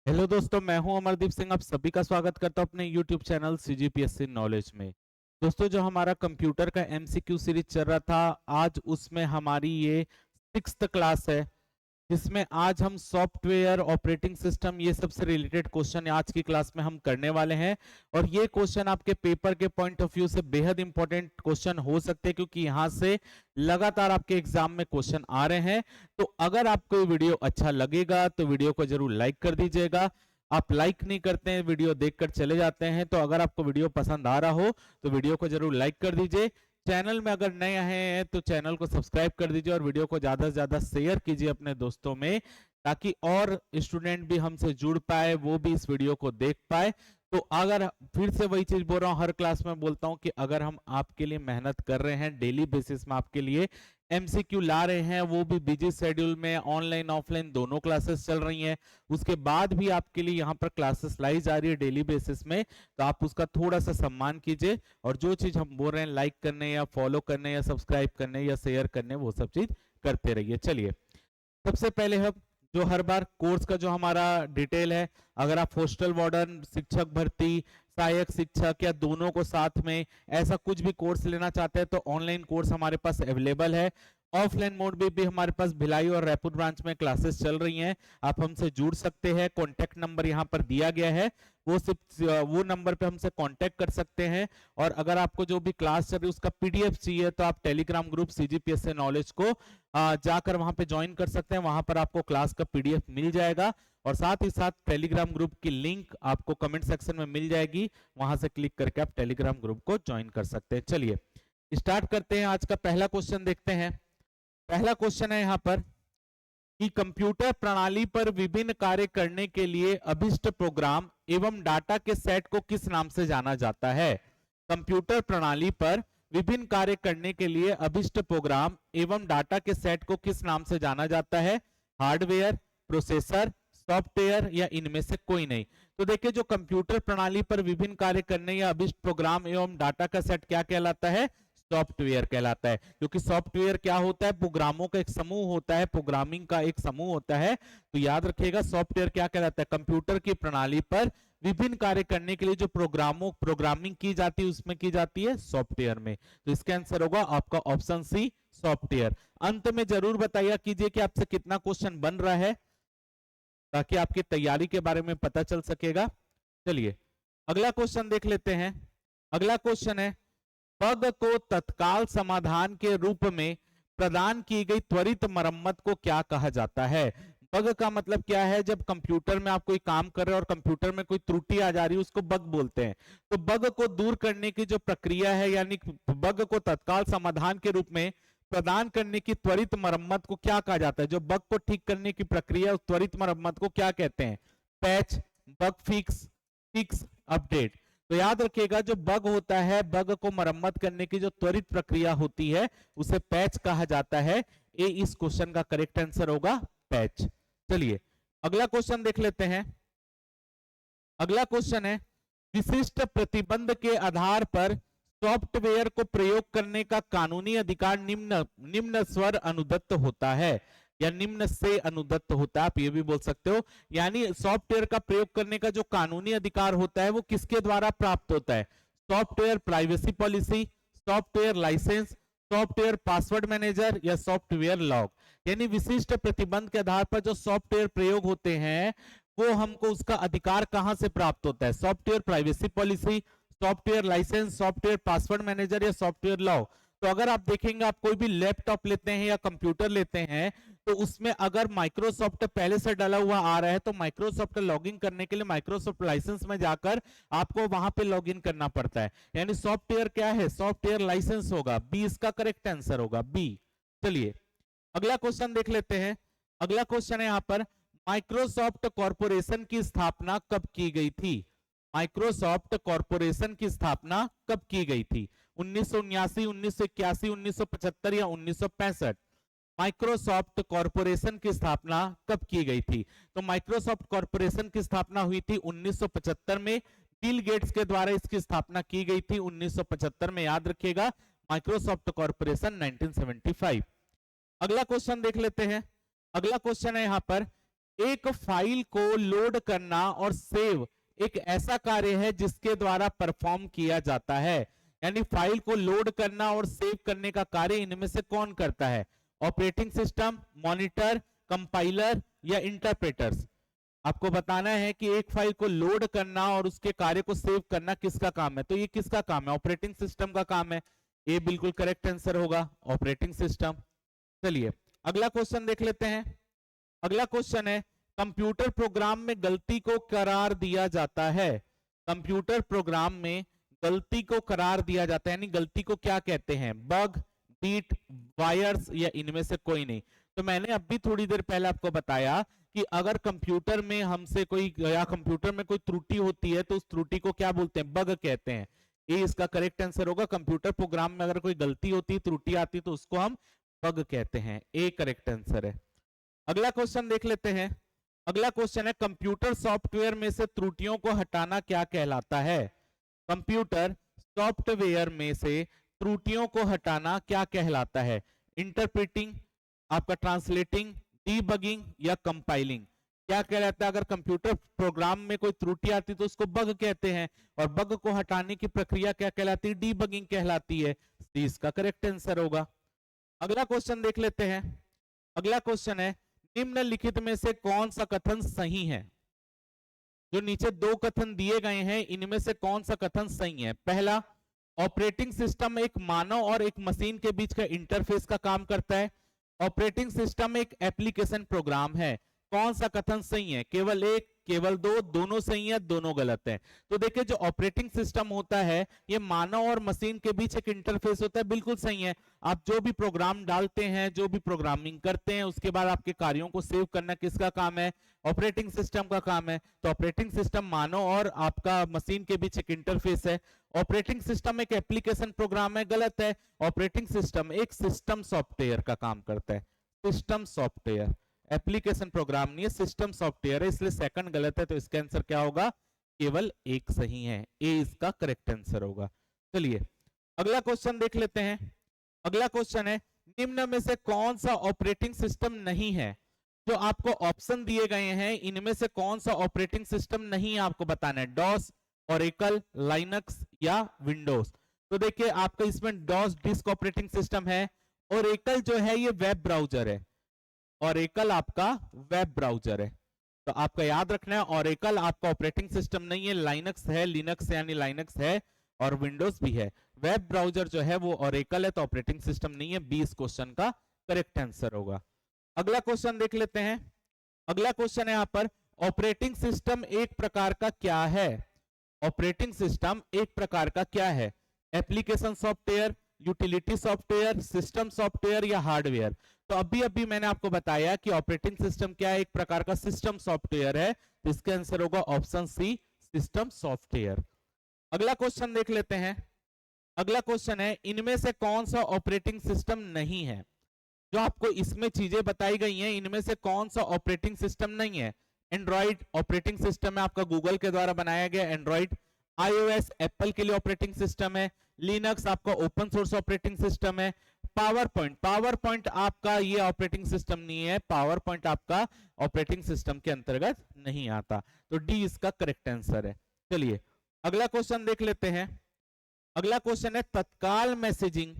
Hello दोस्तों, मैं हूं अमरदीप सिंह। आप सभी का स्वागत करता हूं अपने यूट्यूब चैनल सीजीपीएससी नॉलेज में। दोस्तों, जो हमारा कंप्यूटर का एमसीक्यू सीरीज चल रहा था, आज उसमें हमारी ये 6th क्लास है, जिसमें आज हम सॉफ्टवेयर, ऑपरेटिंग सिस्टम, ये सब से रिलेटेड क्वेश्चन आज की क्लास में हम करने वाले हैं। और ये क्वेश्चन आपके पेपर के पॉइंट ऑफ व्यू से बेहद इंपॉर्टेंट क्वेश्चन हो सकते हैं, क्योंकि यहाँ से लगातार आपके एग्जाम में क्वेश्चन आ रहे हैं। तो अगर आपको ये वीडियो अच्छा लगेगा तो वीडियो को जरूर लाइक कर दीजिएगा। आप लाइक नहीं करते हैं, वीडियो देखकर चले जाते हैं। तो अगर आपको वीडियो पसंद आ रहा हो तो वीडियो को जरूर लाइक कर दीजिए। चैनल में अगर नए हैं तो चैनल को सब्सक्राइब कर दीजिए और वीडियो को ज्यादा से ज्यादा शेयर कीजिए अपने दोस्तों में, ताकि और स्टूडेंट भी हमसे जुड़ पाए, वो भी इस वीडियो को देख पाए। तो अगर फिर से वही चीज बोल रहा हूँ, हर क्लास में बोलता हूँ कि अगर हम आपके लिए मेहनत कर रहे हैं, डेली बेसिस में आपके लिए एमसीक्यू ला रहे हैं, वो भी बिजी शेड्यूल में, ऑनलाइन ऑफलाइन दोनों क्लासेस चल रही हैं, उसके बाद भी आपके लिए यहाँ पर क्लासेस लाई जा रही है डेली बेसिस में, तो आप उसका थोड़ा सा सम्मान कीजिए। और जो चीज हम बोल रहे हैं, लाइक करने या फॉलो करने या सब्सक्राइब करने या शेयर करने, वो सब चीज करते रहिए। चलिए, सबसे पहले हम जो हर बार कोर्स का जो हमारा डिटेल है, अगर आप हॉस्टल वार्डन, शिक्षक भर्ती, सहायक शिक्षक या दोनों को साथ में ऐसा कुछ भी कोर्स लेना चाहते हैं तो ऑनलाइन कोर्स हमारे पास अवेलेबल है। ऑफलाइन मोड में भी हमारे पास भिलाई और रायपुर ब्रांच में क्लासेस चल रही हैं। आप हमसे जुड़ सकते हैं, कॉन्टेक्ट नंबर यहाँ पर दिया गया है, वो सिर्फ वो नंबर पे हमसे कांटेक्ट कर सकते हैं। और अगर आपको जो भी क्लास चल रही है उसका पीडीएफ चाहिए तो आप टेलीग्राम ग्रुप सीजीपीएससी नॉलेज को जाकर वहां पे ज्वाइन कर सकते हैं। वहां पर आपको क्लास का पीडीएफ मिल जाएगा और साथ ही साथ टेलीग्राम ग्रुप की लिंक आपको कमेंट सेक्शन में मिल जाएगी, वहां से क्लिक करके आप टेलीग्राम ग्रुप को ज्वाइन कर सकते हैं। चलिए स्टार्ट करते हैं। आज का पहला क्वेश्चन देखते हैं। पहला क्वेश्चन है यहाँ पर कि कंप्यूटर प्रणाली पर विभिन्न कार्य करने के लिए अभिष्ट प्रोग्राम एवं डाटा के सेट को किस नाम से जाना जाता है। कंप्यूटर प्रणाली पर विभिन्न कार्य करने के लिए अभिष्ट प्रोग्राम एवं डाटा के सेट को किस नाम से जाना जाता है। हार्डवेयर, प्रोसेसर, सॉफ्टवेयर या इनमें से कोई नहीं। तो देखिए, जो कंप्यूटर प्रणाली पर विभिन्न कार्य करने या अभिष्ट प्रोग्राम एवं डाटा का सेट क्या कहलाता है, सॉफ्टवेयर कहलाता है। क्योंकि सॉफ्टवेयर क्या होता है, प्रोग्रामों का एक समूह होता है, प्रोग्रामिंग का एक समूह होता है। तो याद रखिएगा, सॉफ्टवेयर क्या कहलाता है, कंप्यूटर की प्रणाली पर विभिन्न कार्य करने के लिए जो प्रोग्रामिंग की जाती है उसमें की जाती है सॉफ्टवेयर में। तो इसका आंसर होगा आपका ऑप्शन सी, सॉफ्टवेयर। अंत में जरूर बताइए कीजिए कि आपसे कितना क्वेश्चन बन रहा है, ताकि आपकी तैयारी के बारे में पता चल सकेगा। चलिए अगला क्वेश्चन देख लेते हैं। अगला क्वेश्चन है, बग को तत्काल समाधान के रूप में प्रदान की गई त्वरित मरम्मत को क्या कहा जाता है। बग का मतलब क्या है, जब कंप्यूटर में आप कोई काम कर रहे हो और कंप्यूटर में कोई त्रुटि आ जा रही है, उसको बग बोलते हैं। तो बग को दूर करने की जो प्रक्रिया है, यानी बग को तत्काल समाधान के रूप में प्रदान करने की त्वरित मरम्मत को क्या कहा जाता है। जो बग को ठीक करने की प्रक्रिया, उस त्वरित मरम्मत को क्या कहते हैं, patch, bug fix, fix, update. तो याद रखिएगा, जो बग होता है, बग को मरम्मत करने की जो त्वरित प्रक्रिया होती है, उसे पैच कहा जाता है। ए इस क्वेश्चन का करेक्ट आंसर होगा पैच। चलिए अगला क्वेश्चन देख लेते हैं। अगला क्वेश्चन है, विशिष्ट प्रतिबंध के आधार पर सॉफ्टवेयर को प्रयोग करने का कानूनी अधिकार निम्न निम्न स्वर अनुदत्त होता है या निम्न से अनुदत्त होता है, आप ये भी बोल सकते हो। यानी सॉफ्टवेयर का प्रयोग करने का जो कानूनी अधिकार होता है वो किसके द्वारा प्राप्त होता है। Software privacy policy, software license, software password manager या सॉफ्टवेयर लॉग। यानी विशिष्ट प्रतिबंध के आधार पर जो सॉफ्टवेयर प्रयोग होते हैं, वो हमको उसका अधिकार कहां से प्राप्त होता है। Software privacy policy, software license, software password manager या सॉफ्टवेयर लॉ। तो अगर आप देखेंगे, आप कोई भी लैपटॉप लेते हैं या कंप्यूटर लेते हैं, तो उसमें अगर माइक्रोसॉफ्ट पहले से डाला हुआ आ रहा है तो माइक्रोसॉफ्ट लॉगिन करने के लिए माइक्रोसॉफ्ट लाइसेंस में जाकर आपको वहां पे लॉगिन करना पड़ता है। यानी सॉफ्टवेयर क्या है, सॉफ्टवेयर लाइसेंस होगा। बी इसका करेक्ट आंसर होगा, बी। चलिए अगला क्वेश्चन देख लेते हैं। अगला क्वेश्चन है यहाँ पर, माइक्रोसॉफ्ट कॉरपोरेशन की स्थापना कब की गई थी। माइक्रोसॉफ्ट कॉरपोरेशन की स्थापना कब की गई थी, 1979, 1981, 1975 या 1965। माइक्रोसॉफ्ट कॉरपोरेशन की स्थापना कब की गई थी। तो माइक्रोसॉफ्ट कॉरपोरेशन की स्थापना हुई थी 1975 में। बिल गेट्स के द्वारा इसकी स्थापना की गई थी 1975 में, याद रखिएगा। Microsoft corporation 1975। अगला क्वेश्चन देख लेते हैं। अगला क्वेश्चन है यहां पर, एक फाइल को लोड करना और सेव एक ऐसा कार्य है जिसके द्वारा परफॉर्म किया जाता है। यानी फाइल को लोड करना और सेव करने का कार्य इनमें से कौन करता है? ऑपरेटिंग सिस्टम, मॉनिटर, कंपाइलर या इंटरप्रेटर्स। आपको बताना है कि एक फाइल को लोड करना और उसके कार्य को सेव करना किसका काम है। तो ये किसका काम है? ऑपरेटिंग सिस्टम का काम है। ये बिल्कुल करेक्ट आंसर होगा, ऑपरेटिंग सिस्टम। चलिए अगला क्वेश्चन देख लेते हैं। अगला क्वेश्चन है, कंप्यूटर प्रोग्राम में गलती को करार दिया जाता है। कंप्यूटर प्रोग्राम में गलती को करार दिया जाता है, यानी गलती को क्या कहते हैं? बग, बीट, वायर्स या इनमें से कोई नहीं। तो मैंने अभी थोड़ी देर पहले आपको बताया कि अगर कंप्यूटर में हमसे कोई या कंप्यूटर में कोई त्रुटि होती है तो उस त्रुटि को क्या बोलते हैं? बग कहते हैं। ये इसका करेक्ट आंसर होगा। कंप्यूटर प्रोग्राम में अगर कोई गलती होती है, त्रुटि आती है तो उसको हम बग कहते हैं। ए करेक्ट आंसर है। अगला क्वेश्चन देख लेते हैं। अगला क्वेश्चन है, कंप्यूटर सॉफ्टवेयर में से त्रुटियों को हटाना क्या कहलाता है? कंप्यूटर सॉफ्टवेयर में से त्रुटियों को हटाना क्या कहलाता है? इंटरप्रेटिंग, आपका ट्रांसलेटिंग, डीबगिंग या कंपाइलिंग। क्या कहलाता है? अगर कंप्यूटर प्रोग्राम में कोई त्रुटि आती तो उसको बग कहते हैं, और बग को हटाने की प्रक्रिया क्या कहलाती है? डीबगिंग कहलाती है। इसका करेक्ट आंसर होगा। अगला क्वेश्चन देख लेते हैं। अगला क्वेश्चन है, निम्नलिखित में से कौन सा कथन सही है? जो नीचे दो कथन दिए गए हैं इनमें से कौन सा कथन सही है? पहला, ऑपरेटिंग सिस्टम एक मानव और एक मशीन के बीच का इंटरफेस का काम करता है। ऑपरेटिंग सिस्टम एक एप्लीकेशन प्रोग्राम है। कौन सा कथन सही है? केवल एक, केवल दो, दोनों सही है, दोनों गलत है। तो देखिए, जो ऑपरेटिंग सिस्टम होता है ये मानव और मशीन के बीच एक इंटरफेस होता है, बिल्कुल सही है। आप जो भी प्रोग्राम डालते हैं, जो भी प्रोग्रामिंग करते हैं, उसके बाद आपके कार्यों को सेव करना किसका काम है? ऑपरेटिंग सिस्टम का काम है। तो ऑपरेटिंग सिस्टम मानव और आपका मशीन के बीच एक इंटरफेस है। ऑपरेटिंग सिस्टम एक एप्लीकेशन प्रोग्राम है, गलत है। ऑपरेटिंग सिस्टम एक सिस्टम सॉफ्टवेयर का काम करता है। सिस्टम सॉफ्टवेयर, एप्लीकेशन प्रोग्राम नहीं है, सिस्टम सॉफ्टवेयर है, इसलिए सेकंड गलत है। तो इसका आंसर क्या होगा? केवल एक सही है। ए इसका करेक्ट आंसर होगा। चलिए अगला क्वेश्चन देख लेते हैं। अगला क्वेश्चन है, निम्न में से कौन सा ऑपरेटिंग सिस्टम नहीं है? जो आपको ऑप्शन दिए गए हैं इनमें से कौन सा ऑपरेटिंग सिस्टम नहीं है आपको बताना है। डॉस, ओरेकल, लाइनक्स या विंडोज। तो देखिए, आपका इसमें डॉस डिस्क ऑपरेटिंग सिस्टम है। ओरेकल जो है ये वेब ब्राउजर है। ओरेकल आपका वेब ब्राउजर है, तो आपका याद रखना है ओरेकल आपका ऑपरेटिंग सिस्टम नहीं है। लाइनक्स है, लिनक्स यानी लाइनक्स है, और विंडोज भी है। वेब ब्राउजर जो है वो ओरेकल है, तो ऑपरेटिंग सिस्टम नहीं है। 20 क्वेश्चन का करेक्ट आंसर होगा। अगला क्वेश्चन देख लेते हैं। अगला क्वेश्चन है यहाँ पर, ऑपरेटिंग सिस्टम एक प्रकार का क्या है? ऑपरेटिंग सिस्टम एक प्रकार का क्या है? Application software, utility software, system software या हार्डवेयर। तो अभी अभी मैंने आपको बताया कि ऑपरेटिंग सिस्टम क्या है? एक प्रकार का सिस्टम सॉफ्टवेयर है। तो इसका आंसर होगा ऑप्शन सी, सिस्टम सॉफ्टवेयर। अगला क्वेश्चन देख लेते हैं। अगला क्वेश्चन है, इनमें से कौन सा ऑपरेटिंग सिस्टम नहीं है? जो आपको इसमें चीजें बताई गई हैं इनमें से कौन सा ऑपरेटिंग सिस्टम नहीं है? एंड्रॉइड ऑपरेटिंग सिस्टम है, आपका गूगल के द्वारा बनाया गया एंड्रॉइड। आईओएस एप्पल के लिए ऑपरेटिंग सिस्टम है। लिनक्स आपका ओपन सोर्स ऑपरेटिंग सिस्टम है। पावर पॉइंट आपका ये ऑपरेटिंग सिस्टम नहीं है। पावर पॉइंट आपका ऑपरेटिंग सिस्टम के अंतर्गत नहीं आता। तो डी इसका करेक्ट आंसर है। चलिए अगला क्वेश्चन देख लेते हैं। अगला क्वेश्चन है, तत्काल मैसेजिंग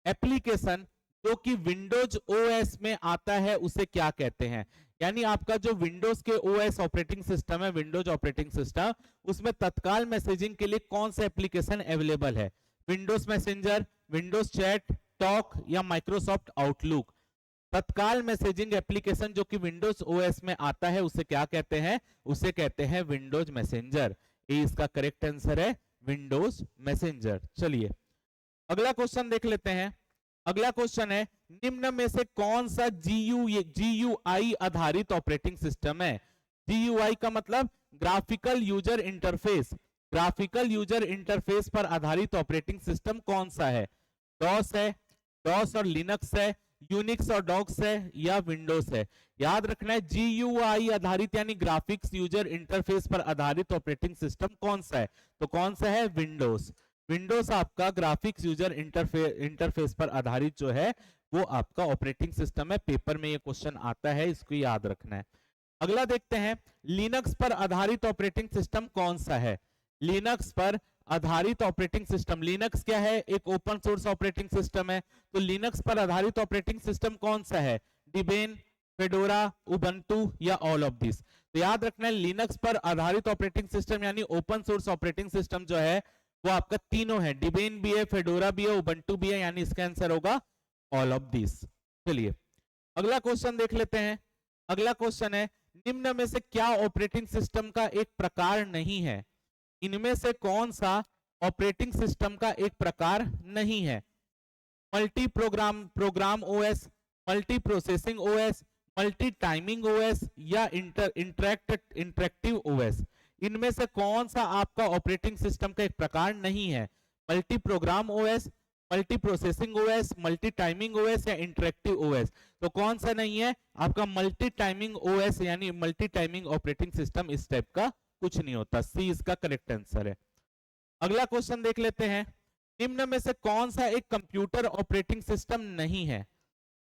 एप्लीकेशन जो कि विंडोज ओएस में आता है उसे क्या कहते हैं? यानी आपका जो विंडोज के ओएस ऑपरेटिंग सिस्टम है, विंडोज ऑपरेटिंग सिस्टम, उसमें तत्काल मैसेजिंग के लिए कौन सा एप्लीकेशन अवेलेबल है? Windows messenger, Windows chat, talk या माइक्रोसॉफ्ट आउटलुक। तत्काल मैसेजिंग एप्लीकेशन जो कि विंडोज ओएस में आता है उसे क्या कहते हैं? उसे कहते हैं विंडोज मैसेंजर। ये इसका करेक्ट आंसर है, विंडोज मैसेंजर। चलिए अगला क्वेश्चन देख लेते हैं। अगला क्वेश्चन है, निम्न में से कौन सा जीयूआई आधारित ऑपरेटिंग सिस्टम है? जीयूआई का मतलब graphical user interface. Graphical user interface पर आधारित ऑपरेटिंग सिस्टम कौन सा है? डॉस है, डॉस और लिनक्स है, यूनिक्स और डॉक्स है या विंडोज है। याद रखना है, जीयूआई आधारित यानी ग्राफिक्स यूजर इंटरफेस पर आधारित ऑपरेटिंग सिस्टम कौन सा है? तो कौन सा है? विंडोज। विंडोज आपका ग्राफिक्स यूजर इंटरफेस पर आधारित जो है वो आपका ऑपरेटिंग सिस्टम है। पेपर में ये क्वेश्चन आता है, इसको याद रखना है। अगला देखते हैं, लिनक्स पर आधारित ऑपरेटिंग सिस्टम कौन सा है? लिनक्स पर आधारित ऑपरेटिंग सिस्टम, लिनक्स क्या है? एक ओपन सोर्स ऑपरेटिंग सिस्टम है। तो लिनक्स पर आधारित ऑपरेटिंग सिस्टम कौन सा है? डिबेन, फेडोरा, उबंटू या ऑल ऑफ दिस? तो याद रखना है, लिनक्स पर आधारित ऑपरेटिंग सिस्टम यानी ओपन सोर्स ऑपरेटिंग सिस्टम जो है वो आपका तीनों है, डिबेन भी है, फेडोरा भी है, उबंटू भी है, यानी इसका आंसर होगा ऑल ऑफ दिस। चलिए अगला क्वेश्चन देख लेते हैं। अगला क्वेश्चन है, निम्न में से क्या ऑपरेटिंग सिस्टम का एक प्रकार नहीं है? इनमें से कौन सा ऑपरेटिंग सिस्टम का एक प्रकार नहीं है? Multi programme OS, multi processing OS, multi timing OS या इंटरेक्टिव ओएस? इनमें से कौन सा आपका ऑपरेटिंग सिस्टम का एक प्रकार नहीं है? Multi programme OS, multi processing OS, multi timing OS या इंटरेक्टिव ओएस? तो कौन सा नहीं है आपका? मल्टी टाइमिंग ओएस, यानी मल्टी टाइमिंग ऑपरेटिंग सिस्टम इस टाइप का कुछ नहीं होता। सी इसका करेक्ट आंसर है। अगला क्वेश्चन देख लेते हैं, निम्न में से कौन सा एक कंप्यूटर ऑपरेटिंग सिस्टम नहीं है?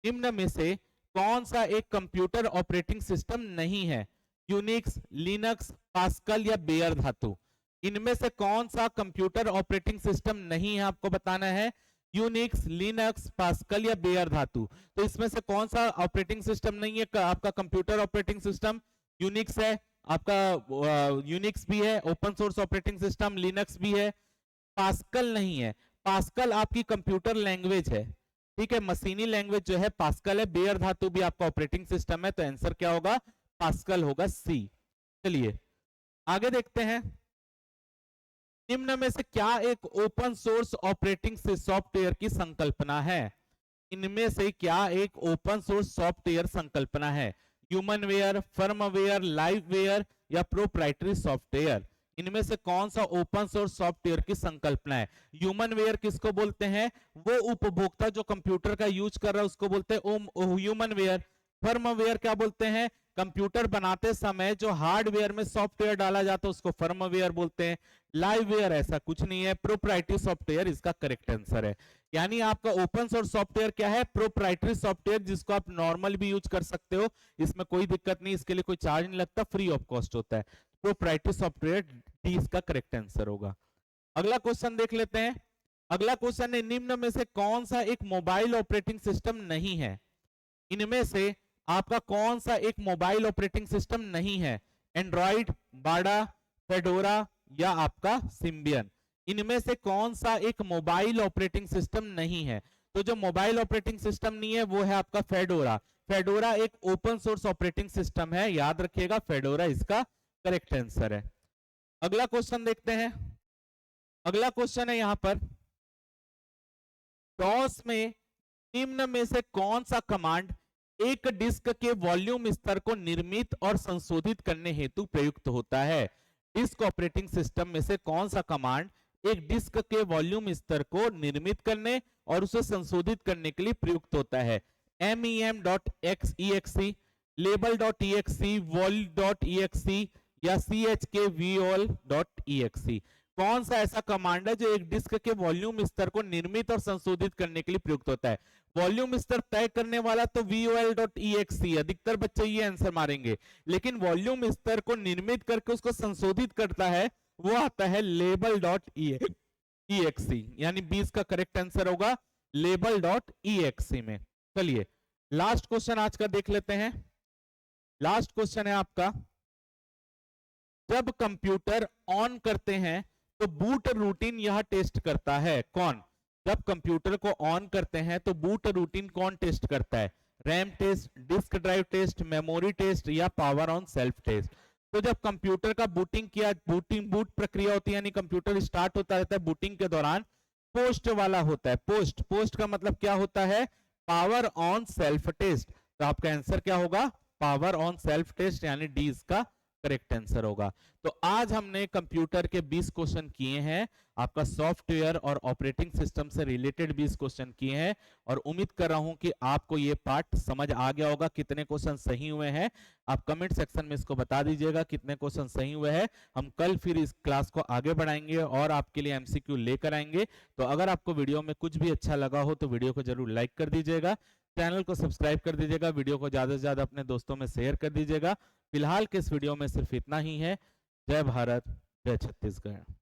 निम्न में से कौन सा एक कंप्यूटर ऑपरेटिंग सिस्टम नहीं है? यूनिक्स, लिनक्स, पास्कल या बेयर धातु? इनमें से कौन सा कंप्यूटर ऑपरेटिंग सिस्टम नहीं है आपको बताना है। यूनिक्स, लिनक्स, पास्कल या बेयर धातु? तो इसमें से कौन सा ऑपरेटिंग सिस्टम नहीं है आपका कंप्यूटर ऑपरेटिंग सिस्टम? यूनिक्स है आपका, यूनिक्स भी है open source operating system, Linux भी है, पास्कल नहीं है। पास्कल आपकी कंप्यूटर लैंग्वेज है, ठीक है, मशीनी लैंग्वेज जो है पास्कल है। बेयर धातु भी आपका ऑपरेटिंग सिस्टम है, तो आंसर क्या होगा? पास्कल होगा, सी। चलिए आगे देखते हैं, निम्न में से क्या एक ओपन सोर्स ऑपरेटिंग सॉफ्टवेयर की संकल्पना है? इनमें से क्या एक ओपन सोर्स सॉफ्टवेयर संकल्पना है? ह्यूमनवेयर, फर्मवेयर, लाइववेयर या प्रोप्राइटरी सॉफ्टवेयर? इनमें से कौन सा ओपन सोर्स सॉफ्टवेयर की संकल्पना है? ह्यूमनवेयर किसको बोलते हैं? वो उपभोक्ता जो कंप्यूटर का यूज कर रहा है उसको बोलते हैं ह्यूमनवेयर। फर्मवेयर क्या बोलते हैं? कंप्यूटर बनाते समय जो हार्डवेयर में सॉफ्टवेयर डाला जाता है उसको फर्मवेयर बोलते हैं। लाइववेयर ऐसा कुछ नहीं है। प्रोप्राइटरी सॉफ्टवेयर इसका करेक्ट आंसर है। यानी आपका ओपन सोर्स सॉफ्टवेयर क्या है? प्रोप्राइटरी सॉफ्टवेयर, जिसको आप नॉर्मल भी यूज कर सकते हो, इसमें कोई दिक्कत नहीं, इसके लिए कोई चार्ज नहीं लगता, फ्री ऑफ कॉस्ट होता है। प्रोप्राइटरी सॉफ्टवेयर डी इसका करेक्ट आंसर होगा। अगला क्वेश्चन देख लेते हैं। अगला क्वेश्चन है, निम्न में से कौन सा एक मोबाइल ऑपरेटिंग सिस्टम नहीं है? इनमें से आपका कौन सा एक मोबाइल ऑपरेटिंग सिस्टम नहीं है? एंड्रॉइड, बाडा, फेडोरा या आपका सिम्बियन? इनमें से कौन सा एक मोबाइल ऑपरेटिंग सिस्टम नहीं है? तो जो मोबाइल ऑपरेटिंग सिस्टम नहीं है वो है आपका फेडोरा। फेडोरा एक ओपन सोर्स ऑपरेटिंग सिस्टम है, याद रखिएगा, फेडोरा इसका करेक्ट आंसर है। अगला क्वेश्चन देखते हैं। अगला क्वेश्चन है यहां पर, डॉस में निम्न में से कौन सा कमांड एक डिस्क के वॉल्यूम स्तर को निर्मित और संशोधित करने हेतु प्रयुक्त होता है? डिस्क ऑपरेटिंग सिस्टम में से कौन सा कमांड एक डिस्क के वॉल्यूम स्तर को निर्मित करने और उसे संशोधित करने के लिए प्रयुक्त होता है? mem.exe, label.exe, vol.exe या chkvol.exe? कौन सा ऐसा कमांड है जो एक डिस्क के वॉल्यूम स्तर को निर्मित और संशोधित करने के लिए प्रयुक्त होता है? वॉल्यूम स्तर तय करने वाला तो vol.exe, अधिकतर बच्चे ये आंसर मारेंगे, लेकिन वॉल्यूम स्तर को निर्मित करके उसको संशोधित करता है वो आता है label.exe, यानी 20 का करेक्ट आंसर होगा label.exe में। चलिए लास्ट क्वेश्चन आज का देख लेते हैं। लास्ट क्वेश्चन है आपका, जब कंप्यूटर ऑन करते हैं तो बूट रूटीन यह टेस्ट करता है कौन? जब कंप्यूटर को ऑन करते हैं तो बूट रूटीन कौन टेस्ट करता है? RAM test, disk drive test, memory test या पावर ऑन सेल्फ टेस्ट? तो जब कंप्यूटर का बूट प्रक्रिया होती है, यानी कंप्यूटर स्टार्ट होता रहता है, बूटिंग के दौरान पोस्ट वाला होता है। पोस्ट का मतलब क्या होता है? Power on self test. तो आपका आंसर क्या होगा? पावर ऑन सेल्फ टेस्ट, यानी डी इसका करेक्ट आंसर होगा। तो आज हमने कंप्यूटर के 20 क्वेश्चन किए हैं, आपका सॉफ्टवेयर और ऑपरेटिंग सिस्टम से रिलेटेड 20 क्वेश्चन किए हैं, और उम्मीद कर रहा हूं कि आपको ये पार्ट समझ आ गया होगा। कितने क्वेश्चन सही हुए हैं आप कमेंट सेक्शन में इसको बता दीजिएगा, कितने क्वेश्चन सही हुए हैं। हम कल फिर इस क्लास को आगे बढ़ाएंगे और आपके लिए एमसीक्यू लेकर आएंगे। तो अगर आपको वीडियो में कुछ भी अच्छा लगा हो तो वीडियो को जरूर लाइक कर दीजिएगा, चैनल को सब्सक्राइब कर दीजिएगा, वीडियो को ज़्यादा से ज़्यादा अपने दोस्तों में शेयर कर दीजिएगा। फिलहाल के इस वीडियो में सिर्फ इतना ही है। जय भारत, जय छत्तीसगढ़।